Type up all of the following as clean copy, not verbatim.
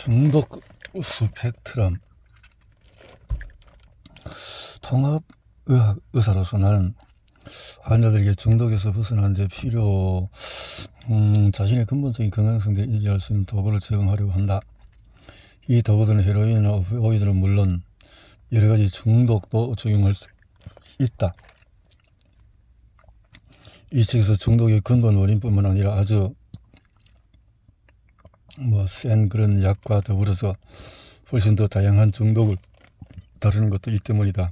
중독 스펙트럼. 통합의학 의사로서 나는 환자들에게 중독에서 벗어나는 데 자신의 근본적인 건강성들을 인지할 수 있는 도구를 제공하려고 한다. 이 도구들은 헤로인이나 오피오이드는 물론 여러 가지 중독도 적용할 수 있다. 이 책에서 중독의 근본 원인뿐만 아니라 아주 센 그런 약과 더불어서 훨씬 더 다양한 중독을 다루는 것도 이 때문이다.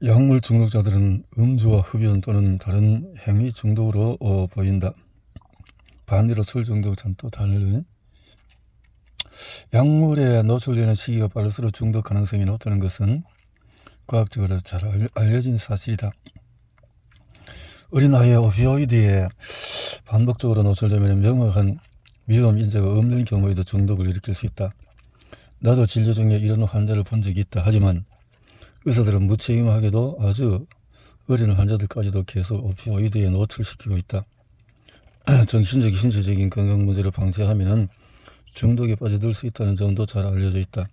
약물 중독자들은 음주와 흡연 또는 다른 행위 중독으로 보인다. 반대로 술 중독자는 또 다른 약물에 노출되는 시기가 빠를수록 중독 가능성이 높다는 것은 과학적으로 잘 알려진 사실이다. 어린 나이에 오피오이드에 반복적으로 노출되면 명확한 위험 인자가 없는 경우에도 중독을 일으킬 수 있다. 나도 진료 중에 이런 환자를 본 적이 있다. 하지만 의사들은 무책임하게도 아주 어린 환자들까지도 계속 오피오이드에 노출시키고 있다. 정신적, 신체적인 건강 문제를 방치하면 중독에 빠져들 수 있다는 점도 잘 알려져 있다.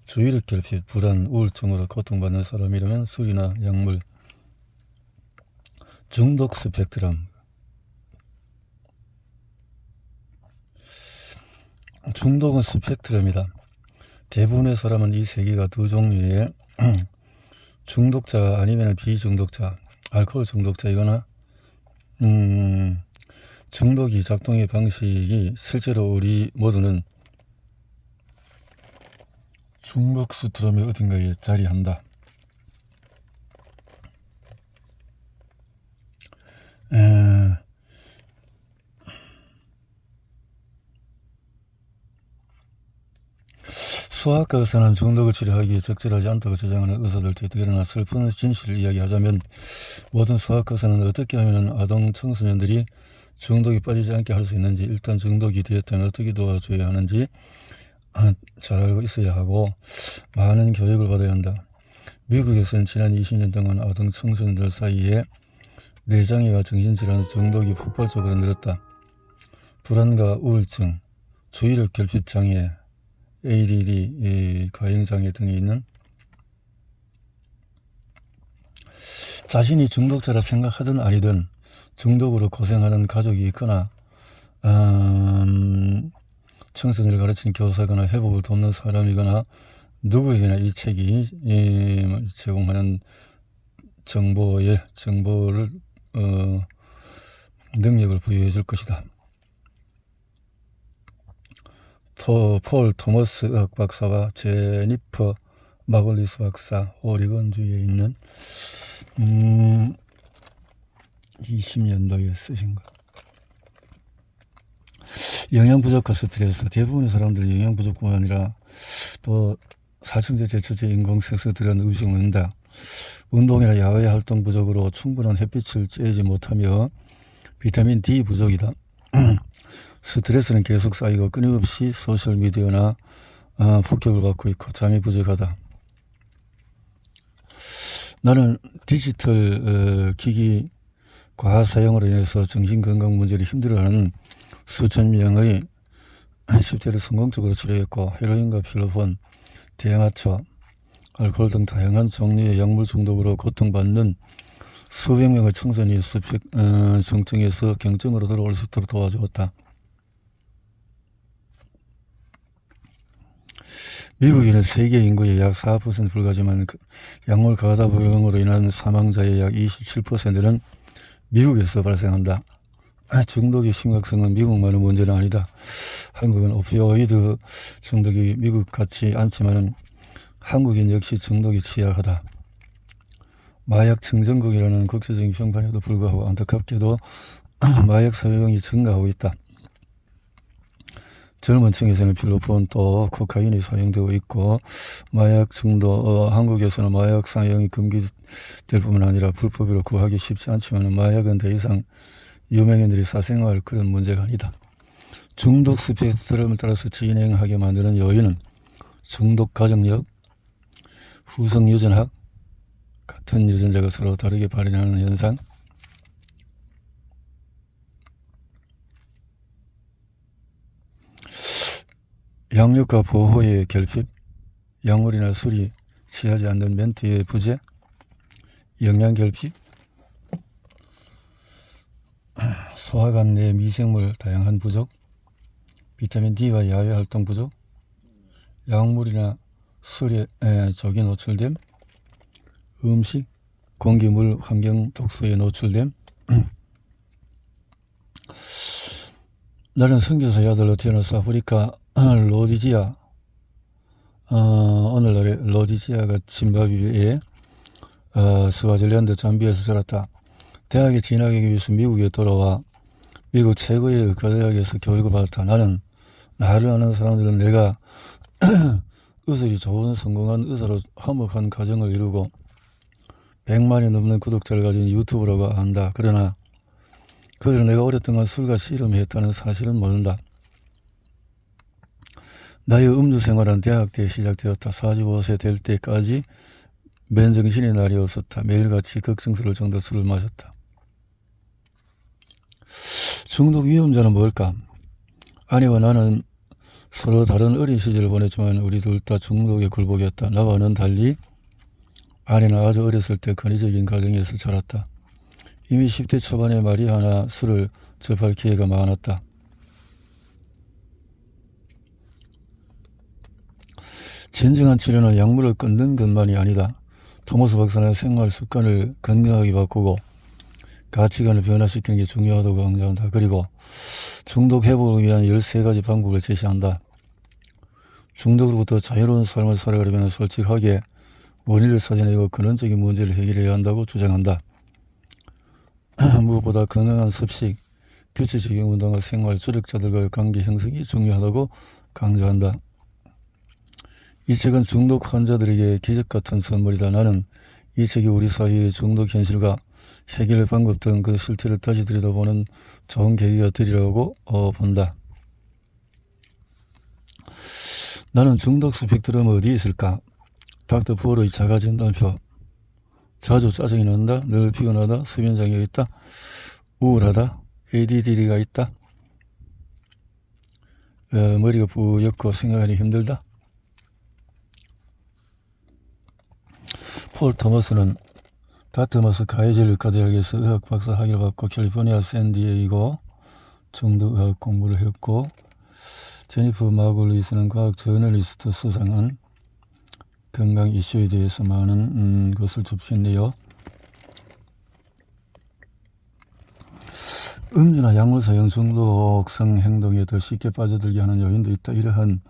주의력 결핍, 불안, 우울증으로 고통받는 사람이라면 술이나 약물, 중독 스펙트럼. 중독은 스펙트럼이다. 대부분의 사람은 이 세 개가 두 종류의 중독자 아니면 비중독자, 알코올 중독자이거나 중독이 작동의 방식이 실제로 우리 모두는 중독 스펙트럼의 어딘가에 자리한다. 수학과 의사는 중독을 치료하기에 적절하지 않다고 주장하는 의사들 뒤에나 슬픈 진실을 이야기하자면 모든 수학과 의사는 어떻게 하면 아동 청소년들이 중독에 빠지지 않게 할 수 있는지, 일단 중독이 되었다면 어떻게 도와줘야 하는지 잘 알고 있어야 하고 많은 교육을 받아야 한다. 미국에서는 지난 20년 동안 아동 청소년들 사이에 뇌장애와 정신질환 중독이 폭발적으로 늘었다. 불안과 우울증, 주의력 결핍 장애, ADD, 과잉장애 등이 있는 자신이 중독자라 생각하든 아니든 중독으로 고생하는 가족이 있거나 청소년을 가르치는 교사거나 회복을 돕는 사람이거나 누구에게나 이 책이 제공하는 정보를 능력을 부여해 줄 것이다. 폴 토머스 의학 박사와 제니퍼 마글리스 박사, 오리건주에 있는 20년도에 쓰신 것. 영양 부족과 스트레스. 대부분의 사람들이 영양 부족뿐만 아니라 또 살충제, 제초제, 인공색소 들어간 음식을 먹는다. 운동이나 야외 활동 부족으로 충분한 햇빛을 쬐지 못하며 비타민 D 부족이다. 스트레스는 계속 쌓이고 끊임없이 소셜미디어나 폭격을 받고 있고 잠이 부족하다. 나는 디지털 기기 과다 사용으로 인해서 정신건강 문제를 힘들어하는 수천 명의 10대를 성공적으로 치료했고 헤로인과 필로폰, 대마초, 알코올 등 다양한 종류의 약물 중독으로 고통받는 수백 명의 청소년이 중증에서 경증으로 들어올 수 있도록 도와주었다. 미국에는 세계 인구의 약 4% 불과하지만 약물 과다 복용으로 인한 사망자의 약 27%는 미국에서 발생한다. 중독의 심각성은 미국만의 문제는 아니다. 한국은 오피오이드 중독이 미국 같지 않지만 한국인 역시 중독이 취약하다. 마약 청정국이라는 국제적인 평판에도 불구하고 안타깝게도 마약 사용이 증가하고 있다. 젊은 층에서는 필로폰 또 코카인이 사용되고 있고 마약 중독, 한국에서는 마약 사용이 금기될 뿐만 아니라 불법으로 구하기 쉽지 않지만 마약은 더 이상 유명인들이 사생활 그런 문제가 아니다. 중독 스펙트럼을 따라서 진행하게 만드는 요인은 중독 가정력, 후성 유전학, 같은 유전자가 서로 다르게 발현하는 현상, 양육과 보호의 결핍, 약물이나 술이 취하지 않는 멘트의 부재, 영양 결핍, 소화관 내 미생물 다양한 부족, 비타민 D와 야외 활동 부족, 약물이나 술에 적이 노출됨, 음식, 공기, 물, 환경 독소에 노출됨. 나는 선교사의 아들로 태어나서 아프리카 로디지아, 오늘날의 로디지아가 짐바브웨의 스와질랜드 잠비아에서 자랐다. 대학에 진학하기 위해서 미국에 돌아와 미국 최고의 의과대학에서 교육을 받았다. 나는 나를 아는 사람들은 내가 의술이 좋은 성공한 의사로 화목한 가정을 이루고 100만이 넘는 구독자를 가진 유튜브라고 한다. 그러나 그들은 내가 오랫동안 술과 씨름했다는 사실은 모른다. 나의 음주 생활은 대학 때 시작되었다. 45세 될 때까지 맨정신의 날이 없었다. 매일같이 걱정스러울 정도로 술을 마셨다. 중독 위험자는 뭘까? 아내와 나는 서로 다른 어린 시절을 보냈지만 우리 둘 다 중독에 굴복했다. 나와는 달리 아내는 아주 어렸을 때 권위적인 가정에서 자랐다. 이미 10대 초반에 마리아나 술을 접할 기회가 많았다. 진정한 치료는 약물을 끊는 것만이 아니다. 토머스 박사는 생활 습관을 건강하게 바꾸고 가치관을 변화시키는 게 중요하다고 강조한다. 그리고 중독 회복을 위한 13가지 방법을 제시한다. 중독으로부터 자유로운 삶을 살아가려면 솔직하게 원인을 찾아내고 근원적인 문제를 해결해야 한다고 주장한다. 무엇보다 건강한 습식, 규칙적인 운동과 생활, 조력자들과의 관계 형성이 중요하다고 강조한다. 이 책은 중독 환자들에게 기적같은 선물이다. 나는 이 책이 우리 사회의 중독 현실과 해결 방법 등 그 실체를 다시 들여다보는 좋은 계기가 되리라고 본다. 나는 중독 스펙트럼 어디에 있을까? 닥터 푸어로의 자가 진단표. 자주 짜증이 난다, 늘 피곤하다, 수면장애가 있다, 우울하다, ADD가 있다, 머리가 뿌옇고 생각하기 힘들다. 폴 토머스는 다트머스 카이젤 의과대학에서 의학 박사 학위를 받고 캘리포니아 샌디에이고 중독의학 공부를 했고, 제니퍼 마글리스는 과학 저널리스트 수상한 건강 이슈에 대해서 많은 것을 접했네요. 음주나 약물 사용 중독성 행동에 더 쉽게 빠져들게 하는 요인도 있다. 이러한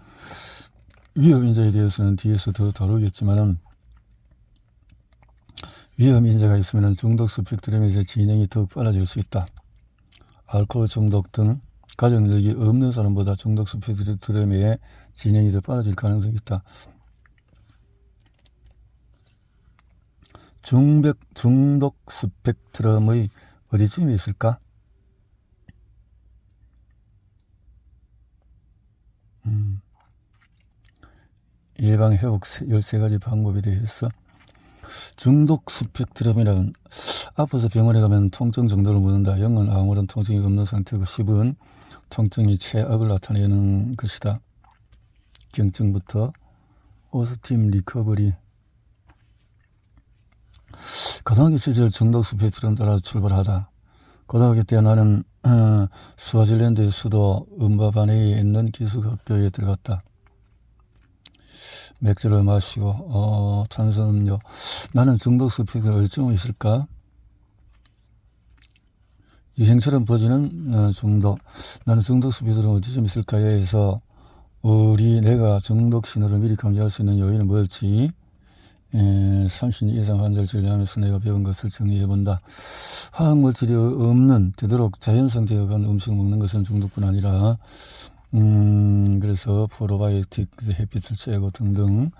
위험 인자에 대해서는 뒤에서 더 다루겠지만은, 위험 인자가 있으면 중독 스펙트럼에서 진행이 더욱 빨라질 수 있다. 알코올 중독 등 가족력이 없는 사람보다 중독 스펙트럼의 진행이 더 빨라질 가능성이 있다. 중독 스펙트럼의 어디쯤에 있을까? 예방 회복 13가지 방법에 대해서. 중독 스펙트럼이란 아파서 병원에 가면 통증 정도를 묻는다. 0은 아무런 통증이 없는 상태고 10은 통증이 최악을 나타내는 것이다. 경증부터 오스팀 리커버리. 고등학교 시절 중독 스펙트럼 따라 출발하다. 고등학교 때 나는 스와질랜드의 수도 음바바네에 있는 기숙학교에 들어갔다. 맥주를 마시고 탄산음료. 나는 중독 스펙트럼 어디쯤 있을까? 유행처럼 퍼지는 중독. 나는 중독 스펙트럼 어디쯤 있을까에 해서 내가 중독 신호를 미리 감지할 수 있는 요인은 뭘지 30년 이상 환자를 진료하면서 내가 배운 것을 정리해본다. 화학물질이 없는 되도록 자연성되어간 음식을 먹는 것은 중독뿐 아니라 그래서 프로바이오틱, 햇빛을 쬐고 등등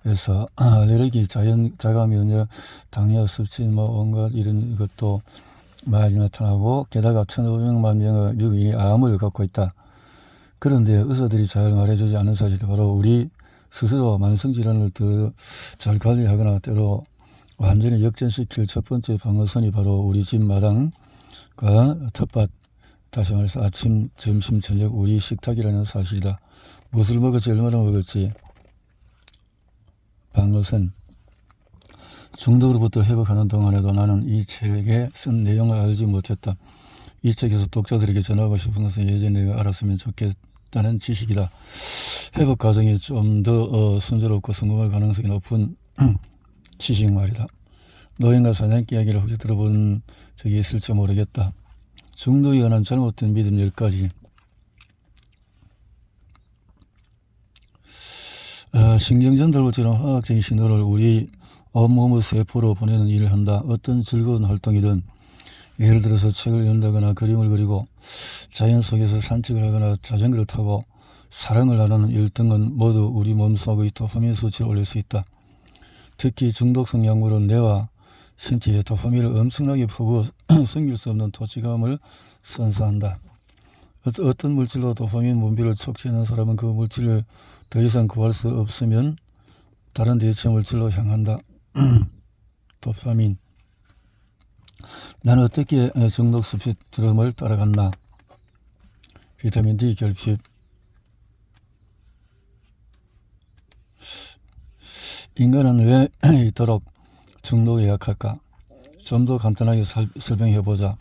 해서 알레르기, 자가 면역, 당뇨, 습진, 온갖 이런 것도 많이 나타나고, 게다가 1,500만 명의 미국인이 암을 갖고 있다. 그런데 의사들이 잘 말해주지 않은 사실이 바로 우리 스스로 만성질환을 더 잘 관리하거나 때로 완전히 역전시킬 첫 번째 방어선이 바로 우리 집 마당과 텃밭, 다시 말해서 아침, 점심, 저녁 우리 식탁이라는 사실이다. 무엇을 먹었지, 얼마나 먹었지. 박노선. 중독으로부터 회복하는 동안에도 나는 이 책에 쓴 내용을 알지 못했다. 이 책에서 독자들에게 전하고 싶은 것은 예전에 내가 알았으면 좋겠다는 지식이다. 회복 과정이 좀 더 순조롭고 성공할 가능성이 높은 지식 말이다. 노인과 사냥개 이야기를 혹시 들어본 적이 있을지 모르겠다. 중독에 관한 잘못된 믿음 10가지. 신경전달처럼 화학적인 신호를 우리 온몸의 세포로 보내는 일을 한다. 어떤 즐거운 활동이든 예를 들어서 책을 읽는다거나 그림을 그리고 자연 속에서 산책을 하거나 자전거를 타고 사랑을 나누는 일 등은 모두 우리 몸속의 도파민 수치를 올릴 수 있다. 특히 중독성 약물은 뇌와 신체에 도파민을 엄청나게 퍼부어 숨길 수 없는 토치감을 선사한다. 어떤 물질로 도파민 분비를 촉진하는 사람은 그 물질을 더 이상 구할 수 없으면 다른 대체 물질로 향한다. 도파민. 나는 어떻게 중독 스펙트럼을 따라갔나? 비타민 D 결핍. 인간은 왜 이토록 중독에 약할까? 좀 더 간단하게 설명해보자.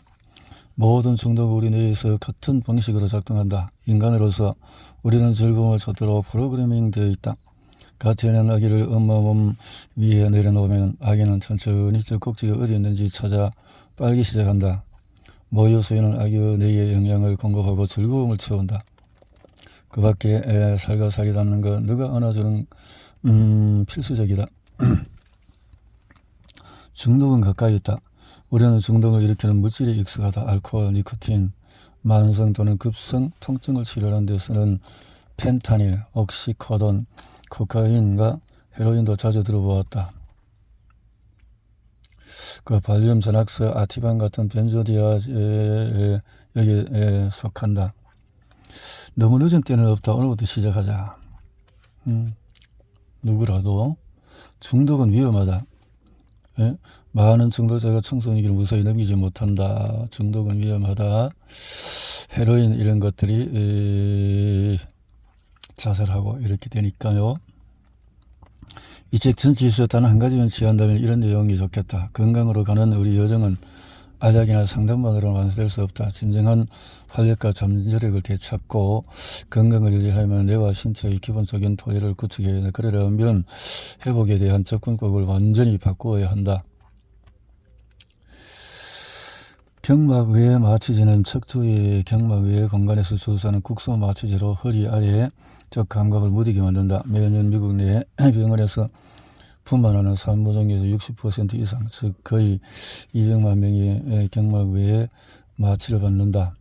모든 중독은 우리 뇌에서 같은 방식으로 작동한다. 인간으로서 우리는 즐거움을 찾도록 프로그래밍 되어 있다. 가태어난 아기를 엄마 몸 위에 내려놓으면 아기는 천천히 저 꼭지가 어디 있는지 찾아 빨기 시작한다. 모유 수유는 아기의 뇌에 영양을 공급하고 즐거움을 채운다. 그 밖에 살가살이 닿는 거 누가 안아주는 필수적이다. 중독은 가까이 있다. 우리는 중독을 일으키는 물질에 익숙하다. 알코올, 니코틴, 만성 또는 급성 통증을 치료하는 데 쓰는 펜타닐, 옥시코돈, 코카인과 헤로인도 자주 들어보았다. 그 발륨, 전악스, 아티반 같은 벤조디아제에 여기에 속한다. 너무 늦은 때는 없다. 오늘부터 시작하자. 누구라도 중독은 위험하다. 예? 많은 중독자가 청소년기를 무사히 넘기지 못한다. 중독은 위험하다. 헤로인 이런 것들이 자살하고 이렇게 되니까요. 이 책 전체에서 단 한 가지만 취한다면 이런 내용이 좋겠다. 건강으로 가는 우리 여정은 알약이나 상담만으로는 완성될 수 없다. 진정한 활력과 잠재력을 되찾고 건강을 유지하려면 뇌와 신체의 기본적인 토대를 구축해야 한다. 그러려면 회복에 대한 접근법을 완전히 바꾸어야 한다. 경막외 마취제는 척추의 경막외 공간에서 주사하는 국소 마취제로 허리 아래에 적 감각을 무디게 만든다. 매년 미국 내 병원에서 분만하는 산모종에서 60% 이상, 즉 거의 200만 명이 경막외에 마취를 받는다.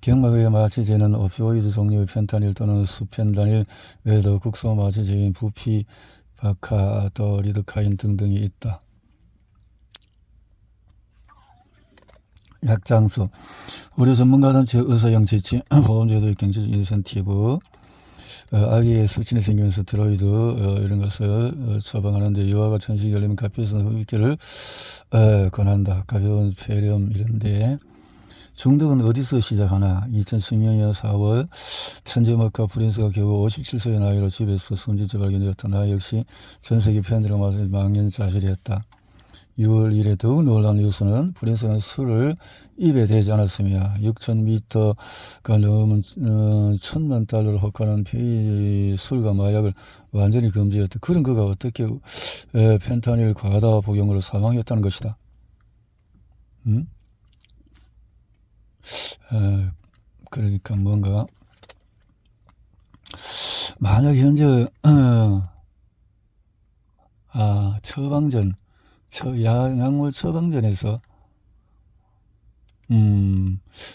경막외 마취제는 오피오이드 종류의 펜타닐 또는 수펜다닐 외에도 국소 마취제인 부피바카, 리도카인 등등이 있다. 약장수. 우리 전문가단체 의사양치치, 보험제도의 경제적 인센티브, 아기의 수친이 생기면서 스테로이드 이런 것을 처방하는데 이와 같은 전신이 열리면 가피성 흡입기를 권한다. 가벼운 폐렴 이런데 중독은 어디서 시작하나? 2010년 4월 천재목과 프린스가 겨우 57세의 나이로 집에서 숨진채 발견되었다. 나 역시 전세계 팬들과 망연자실했다. 6월 1일 더욱 놀라운 뉴스는 프린스는 술을 입에 대지 않았으며 6,000m가 넘은 $10,000,000를 호가하는 술과 마약을 완전히 금지했다. 그런 그가 어떻게 펜타닐 과다 복용으로 사망했다는 것이다. 그러니까 뭔가 만약 현재 처방전 약물 처방전에서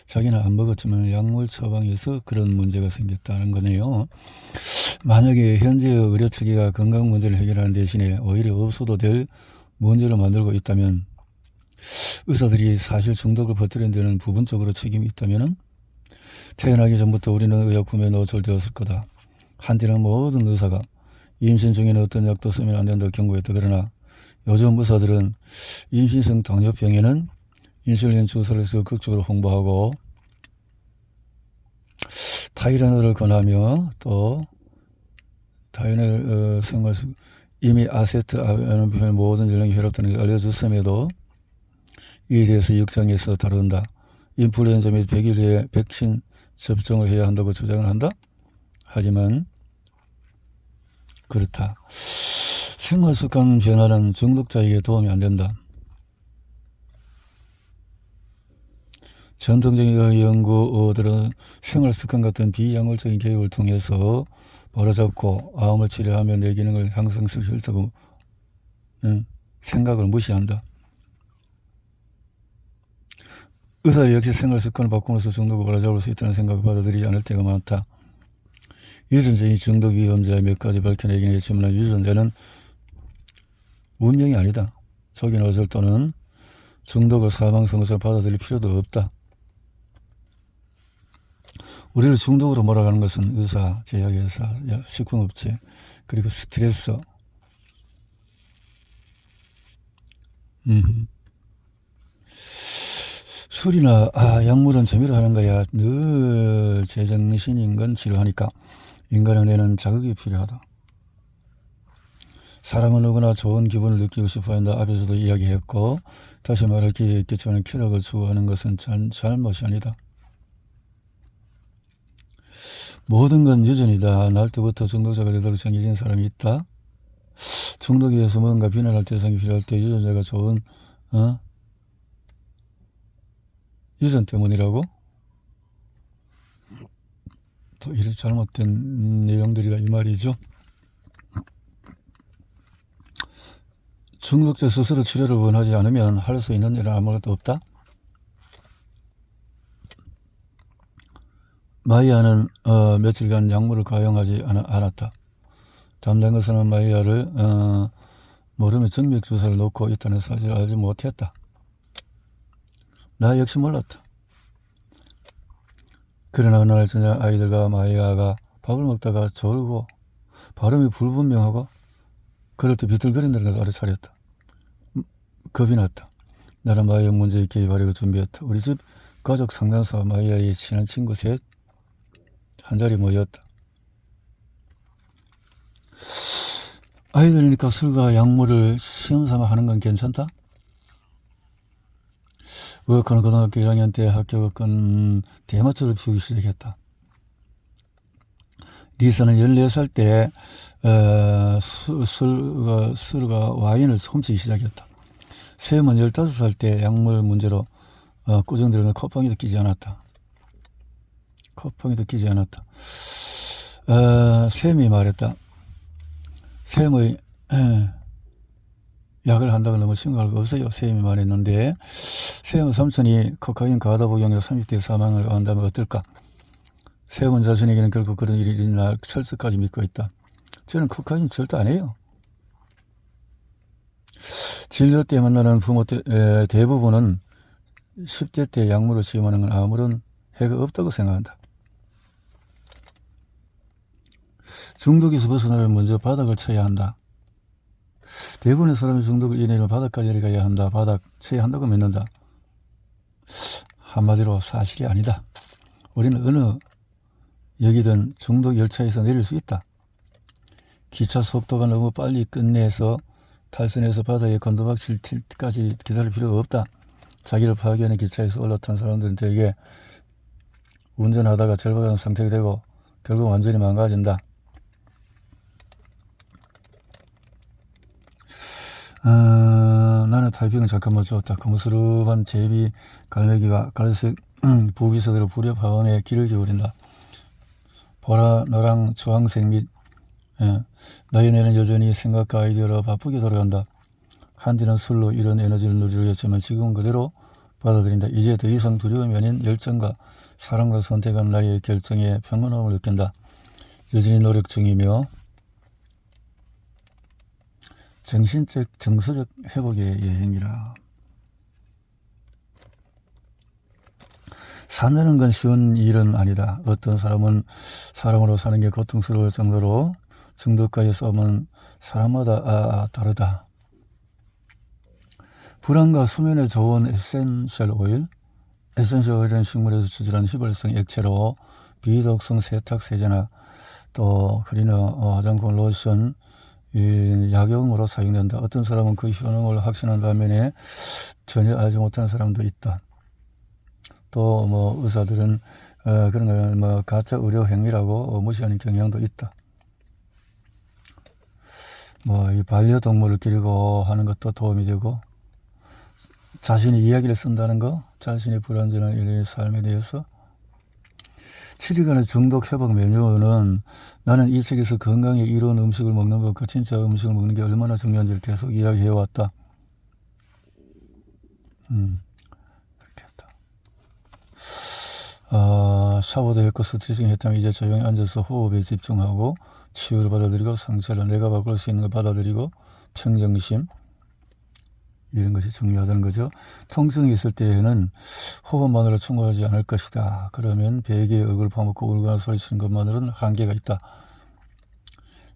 자기는 안 먹었지만 약물 처방에서 그런 문제가 생겼다는 거네요. 만약에 현재 의료체계가 건강 문제를 해결하는 대신에 오히려 없어도 될 문제를 만들고 있다면 의사들이 사실 중독을 퍼뜨리는 데는 부분적으로 책임이 있다면 태어나기 전부터 우리는 의약품에 노출되었을 거다. 한때는 모든 의사가 임신 중에는 어떤 약도 쓰면 안 된다고 경고했다. 그러나 요즘 의사들은 임신성 당뇨병에는 인슐린 주사를 해서 극적으로 홍보하고 타이레놀을 권하며 또 타이레놀 생활습 이미 아세트아미노펜 모든 연령이 해롭다는 걸 알려줬음에도 이에 대해서 역장에서 다룬다. 인플루엔자 및 100일 후에 백신 접종을 해야 한다고 주장을 한다. 하지만 그렇다. 생활습관 변화는 중독자에게 도움이 안 된다. 전통적인 연구들은 생활습관 같은 비약물적인 교육을 통해서 바로잡고 암을 치료하며 내 기능을 향상시킬 수 있다고 생각을 무시한다. 의사 역시 생활습관을 바꾸면서 중독을 바로잡을 수 있다는 생각을 받아들이지 않을 때가 많다. 유전적인 중독 위험자 몇 가지 밝혀내긴 했지만 유전자는 운명이 아니다. 초기 어절 또는 중독을 사망 선고를 받아들일 필요도 없다. 우리를 중독으로 몰아가는 것은 의사, 제약회사, 식품업체, 그리고 스트레스. 술이나 약물은 재미로 하는 거야. 늘 제정신인 건 지루하니까 인간의 뇌는 자극이 필요하다. 사람은 누구나 좋은 기분을 느끼고 싶어 한다. 앞에서도 이야기했고 다시 말할 기회가 있겠지만 쾌락을 추구하는 것은 잘못이 아니다. 모든 건 유전이다. 날 때부터 중독자가 되도록 정해진 사람이 있다. 중독에 대해서 뭔가 비난할 대상이 필요할 때 유전자가 좋은 유전 때문이라고? 또 이렇게 잘못된 내용들이라 이 말이죠. 중독자 스스로 치료를 원하지 않으면 할 수 있는 일은 아무것도 없다. 마이아는 며칠간 약물을 가용하지 않았다. 담당 의사는 마이아를 모르면 정맥주사를 놓고 있다는 사실을 알지 못했다. 나 역시 몰랐다. 그러나 어느 날 저녁 아이들과 마이아가 밥을 먹다가 졸고 발음이 불분명하고 그럴 때 비틀거린다는 것을 알아차렸다. 겁이 났다. 나는 마이아 문제에 개입하려고 준비했다. 우리 집 가족 상당수와 마이아의 친한 친구 셋 한자리 모였다. 아이들이니까 술과 약물을 시험삼아 하는 건 괜찮다? 워커는 고등학교 1학년 때 합격은 대마초를 피우기 시작했다. 리사는 14살 때 술과 와인을 훔치기 시작했다. 샘은 15살 때 약물 문제로 꾸중들은 콧방이도 끼지 않았다. 샘이 말했다. 샘의 약을 한다고 너무 심각할 거 없어요. 샘이 말했는데 샘의 삼촌이 코카인 과다 복용으로 30대 사망을 한다면 어떨까? 샘은 자신에게는 결코 그런 일이 일어날 철석까지 믿고 있다. 저는 코카인 절대 안 해요. 진료 때 만나는 부모 대부분은 10대 때 약물을 시험하는 건 아무런 해가 없다고 생각한다. 중독에서 벗어나려면 먼저 바닥을 쳐야 한다. 대부분의 사람이 중독을 이내면 바닥까지 내려가야 한다. 바닥 쳐야 한다고 믿는다. 한마디로 사실이 아니다. 우리는 어느 여기든 중독 열차에서 내릴 수 있다. 기차 속도가 너무 빨리 끝내서 탈선해서 바닥에 건더박질 때까지 기다릴 필요가 없다. 자기를 파괴하는 기차에서 올라탄 사람들은 되게 운전하다가 절박한 상태가 되고 결국 완전히 망가진다. 나는 타이핑을 잠깐만 줬다. 거무스름한 제비 갈매기가 갈색 부기사대로 불협 화음에 귀를 기울인다. 보라, 노랑, 주황색 및 나의 뇌는 여전히 생각과 아이디어로 바쁘게 돌아간다. 한디는 술로 이런 에너지를 누리려 했지만 지금은 그대로 받아들인다. 이제 더 이상 두려움이 아닌 열정과 사랑으로 선택한 나의 결정에 평온함을 느낀다. 여전히 노력 중이며 정신적, 정서적 회복의 여행이라. 산다는 건 쉬운 일은 아니다. 어떤 사람은 사람으로 사는 게 고통스러울 정도로 중독과의 싸움은 사람마다 다르다. 불안과 수면에 좋은 에센셜 오일. 에센셜 오일은 식물에서 추출한 휘발성 액체로 비독성 세탁세제나 또 클리너, 화장품, 로션, 이 약용으로 사용된다. 어떤 사람은 그 효능을 확신한 반면에 전혀 알지 못하는 사람도 있다. 또 뭐 의사들은 그런 걸 뭐 가짜 의료 행위라고 무시하는 경향도 있다. 뭐 이 반려동물을 기르고 하는 것도 도움이 되고, 자신이 이야기를 쓴다는 거, 자신의 불완전한 이런 삶에 대해서 7일간의 중독 회복 메뉴는 나는 이 책에서 건강에 이로운 음식을 먹는 것과 진짜 음식을 먹는 게 얼마나 중요한지를 계속 이야기해왔다. 그렇게 했다. 샤워도 했고 스트레칭 했다면 이제 조용히 앉아서 호흡에 집중하고 치유를 받아들이고 상처를 내가 바꿀 수 있는 걸 받아들이고 평정심, 이런 것이 중요하다는 거죠. 통증이 있을 때에는 호흡만으로 충분하지 않을 것이다. 그러면 베개에 억을 파묻고 울거나 소리치는 것만으로는 한계가 있다.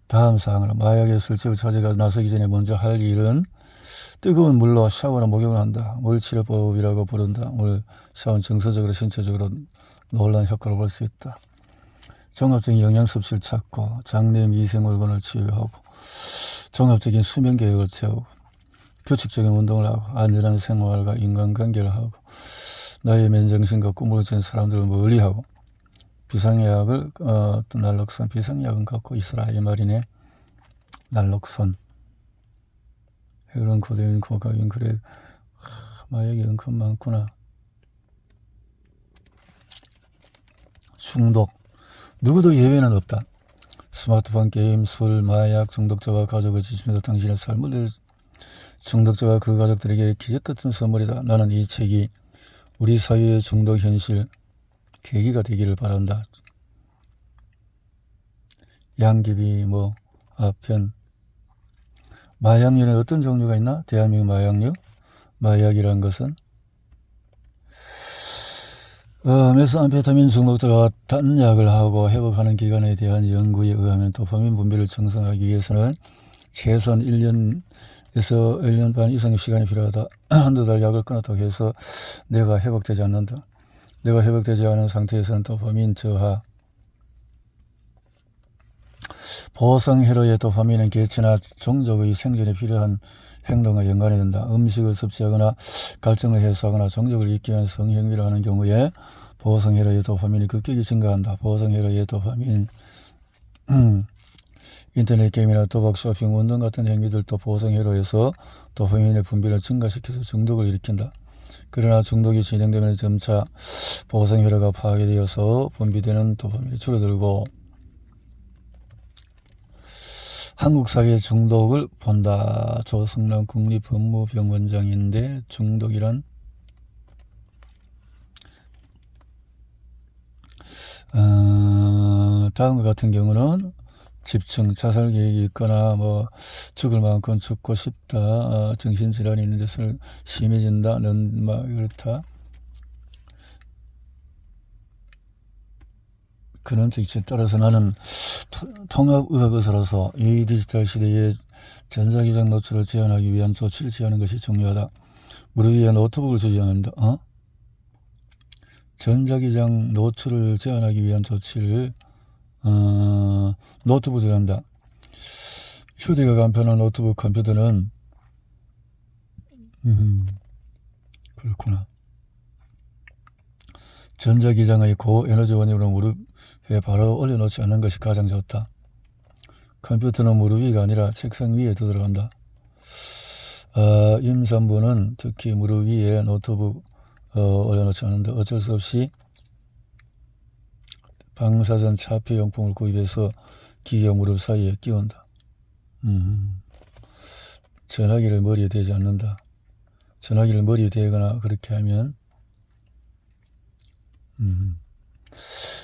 다음 사항으로 마약의 술집을 찾아가 나서기 전에 먼저 할 일은 뜨거운 물로 샤워나 목욕을 한다. 물치료법이라고 부른다. 물 샤워는 정서적으로 신체적으로 놀라운 효과를 볼 수 있다. 종합적인 영양 섭취를 찾고 장내 미생물군을 치료하고 종합적인 수면 계획을 세우고 규칙적인 운동을 하고 안전한 생활과 인간관계를 하고 나의 맨정신과 꿈을 가진 사람들을 멀리하고 비상약을 또 난록선 비상약은 갖고 있으라 이 말이네. 난록선, 헤로인, 코데인, 코카인, 그래 마약이 은근 많구나. 중독, 누구도 예외는 없다. 스마트폰, 게임, 술, 마약 중독자와 가족을 지치면서 당신의 삶을 중독자와 그 가족들에게 기적 같은 선물이다. 나는 이 책이 우리 사회의 중독 현실 계기가 되기를 바란다. 양귀비 아편. 마약류는 어떤 종류가 있나? 대한민국 마약류? 마약이란 것은 메스암페타민 중독자가 단약을 하고 회복하는 기간에 대한 연구에 의하면 도파민 분비를 정상화하기 위해서는 최소한 1년에서 1년 반 이상의 시간이 필요하다. 한두 달 약을 끊었다고 해서 뇌가 회복되지 않는다. 뇌가 회복되지 않은 상태에서는 도파민 저하, 보상회로의 도파민은 개체나 종족의 생존에 필요한 행동과 연관이 된다. 음식을 섭취하거나 갈증을 해소하거나 종족을 잊기 위한 성행위를 하는 경우에 보상회로의 도파민이 급격히 증가한다. 보상회로의 도파민, 인터넷 게임이나 도박, 쇼핑, 운동 같은 행위들도 보상회로에서 도파민의 분비를 증가시켜서 중독을 일으킨다. 그러나 중독이 진행되면 점차 보상회로가 파괴되어서 분비되는 도파민이 줄어들고 한국 사회의 중독을 본다. 조성남 국립법무병원장인데 중독이란 다음과 같은 경우는 집중, 자살 계획이 있거나 죽을 만큼 죽고 싶다, 정신질환이 있는 데서 심해진다, 는 그렇다. 그런 특징에 따라서 나는 통합의학의사로서 이 디지털 시대의 전자기장 노출을 제한하기 위한 조치를 취하는 것이 중요하다. 무릎 위에 노트북을 제한한다. 전자기장 노출을 제한하기 위한 조치를 노트북 제한한다. 휴대가 간편한 노트북 컴퓨터는 그렇구나. 전자기장의 고에너지 원인으로 무릎에 바로 올려놓지 않는 것이 가장 좋다. 컴퓨터는 무릎 위가 아니라 책상 위에 들어간다. 임산부는 특히 무릎 위에 노트북 올려놓지 않는다. 어쩔 수 없이 방사선 차폐용품을 구입해서 기계와 무릎 사이에 끼운다. 전화기를 머리에 대지 않는다. 전화기를 머리에 대거나 그렇게 하면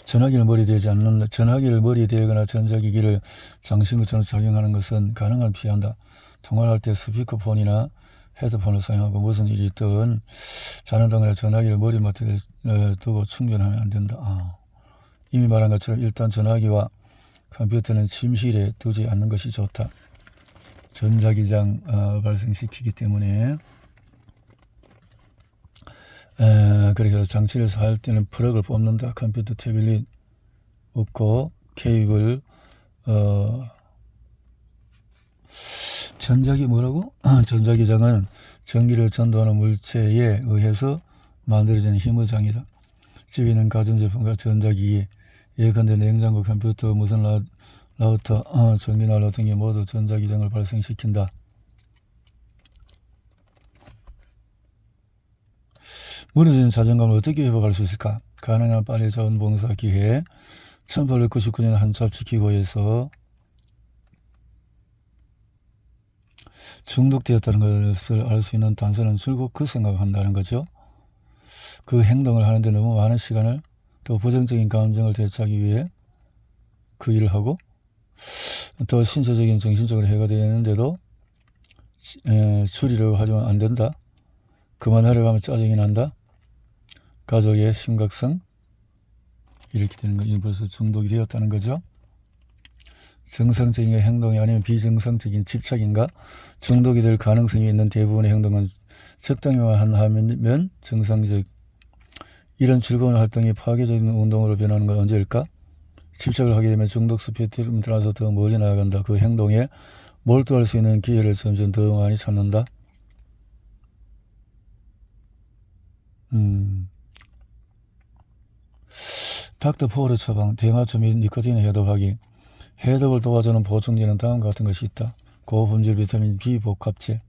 전화기를 머리에 대지 않는다. 전화기를 머리에 대거나 전자기기를 장신구처럼 작용하는 것은 가능한 피한다. 통화를 할 때 스피커폰이나 헤드폰을 사용하고 무슨 일이 있든 자는 동안에 전화기를 머리맡에 두고 충전하면 안 된다. 이미 말한 것처럼 일단 전화기와 컴퓨터는 침실에 두지 않는 것이 좋다. 전자기장 발생시키기 때문에. 그래서 장치를 살 때는 플러그를 뽑는다. 컴퓨터, 태블릿, 없고 케이블 전자기 뭐라고? 전자기장은 전기를 전도하는 물체에 의해서 만들어지는 힘의 장이다. 집에 있는 가전제품과 전자기기, 예컨대 냉장고, 컴퓨터, 무선 라우터, 전기난로 등이 모두 전자기장을 발생시킨다. 무너진 자존감을 어떻게 회복할 수 있을까? 가능한 빨리 자원봉사 기회. 1899년 한찹지키고에서 중독되었다는 것을 알 수 있는 단서는 줄곧 그 생각한다는 거죠. 그 행동을 하는데 너무 많은 시간을 또 부정적인 감정을 대처하기 위해 그 일을 하고 또 신체적인 정신적으로 해가 되는데도 줄이려고 하지만 안 된다. 그만하려고 하면 짜증이 난다. 가족의 심각성 이렇게 되는 거, 벌써 중독이 되었다는 거죠. 정상적인 행동이 아니면 비정상적인 집착인가? 중독이 될 가능성이 있는 대부분의 행동은 적당히만 하면 정상적. 이런 즐거운 활동이 파괴적인 운동으로 변하는 건 언제일까? 집착을 하게 되면 중독 스펙트럼을 따라서 더 멀리 나아간다. 그 행동에 몰두할 수 있는 기회를 점점 더 많이 찾는다. 닥터 폴의 처방, 대마초 및 니코틴 해독하기. 해독을 도와주는 보충제는 다음과 같은 것이 있다. 고품질 비타민 B 복합체.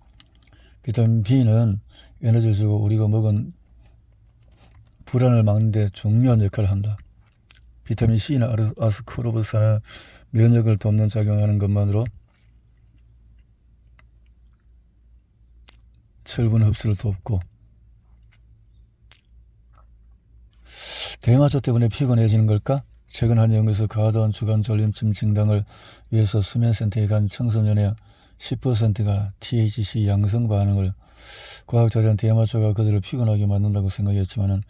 비타민 B는 에너지를 주고 우리가 먹은 불안을 막는 데 중요한 역할을 한다. 비타민 C나 아스코르브산은 면역을 돕는 작용하는 것만으로 철분 흡수를 돕고 대마초 때문에 피곤해지는 걸까? 최근 한 연구에서 과도한 주간 졸림증 증당을 위해서 수면센터에 간 청소년의 10%가 THC 양성 반응을 과학자들은 대마초가 그들을 피곤하게 만든다고 생각했지만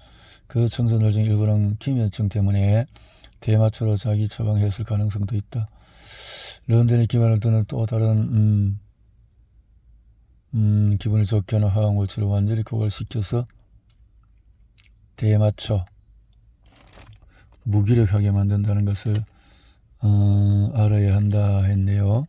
그 청소년들 중 일부는 기면증 때문에 대마초로 자기 처방했을 가능성도 있다. 런던에 기반을 두는 또 다른 기분을 좋게 하는 화학물질을 완전히 고갈시켜서 대마초 무기력하게 만든다는 것을 알아야 한다 했네요.